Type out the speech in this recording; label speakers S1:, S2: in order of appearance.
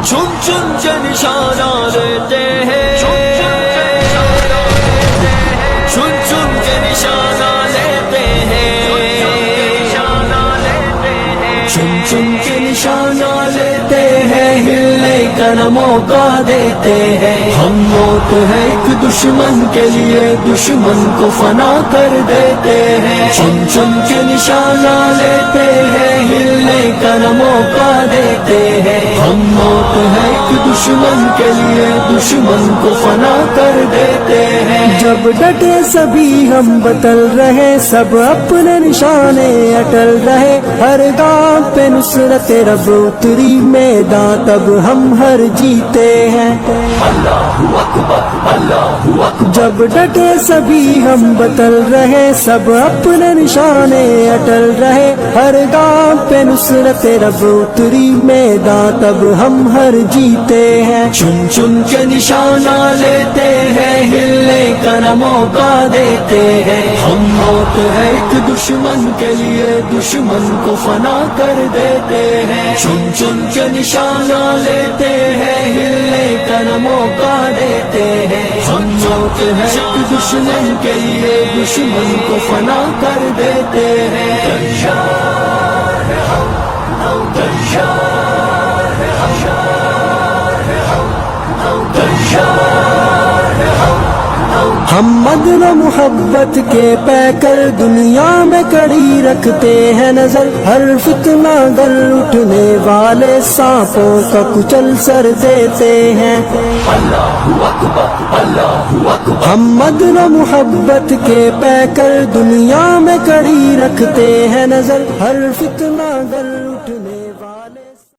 S1: چن چن کے نشانہ لیتے ہیں، چن چن کے نشانہ لیتے ہیں، چن چن کے نشانہ لیتے ہیں، ہلنے کا نہ موقع دیتے ہیں۔ ہم موت ہے ایک دشمن کے لیے، دشمن کو فنا کر دیتے ہیں۔ چن چن کے نشانہ لیتے ہیں، ہلنے کا نہ موقع دیتے ہیں۔ ہم موت ہے ایک دشمن کے لیے، دشمن کو فنا کر دیتے ہیں۔
S2: جب ڈٹے سبھی ہم بتل رہے، سب اپنے نشانے اٹل رہے، ہر گام پہ نصرت رب اتری میدان، تب ہم ہر جیتے ہیں۔
S1: اللہ اکبر، اللہ اکبر۔
S2: جب ڈٹے سبھی ہم بتل رہے، سب اپنے نشانے اٹل رہے، ہر گام پہ نصرت رب اتری میدان، تب ہم ہر جیتے ہیں۔
S1: چن چن کے نشانہ لیتے ہیں، ہلنے کا نہ موقع دیتے ہیں۔ ہم موت ہے ایک دشمن کے لیے، دشمن کو فنا کر دیتے ہیں۔ چن چن کے نشانہ لیتے ہیں، ہلنے کا نہ موقع دیتے ہیں۔ ہم موت ہے ایک دشمن کے لیے، دشمن کو فنا کر دیتے ہیں۔ تیار ہے ہم، تیار ہے ہم، تیار ہے ہم۔
S2: ہم عدل و محبت کے پیکر دنیا میں کڑی رکھتے ہیں نظر، ہر فتنہ گر اٹھنے والے سانپوں کا کچل سر دیتے ہیں۔
S1: اللہ اکبر، اللہ اکبر۔
S2: ہم عدل و محبت کے پیکر دنیا میں کڑی رکھتے ہیں نظر، ہر فتنہ گر اٹھنے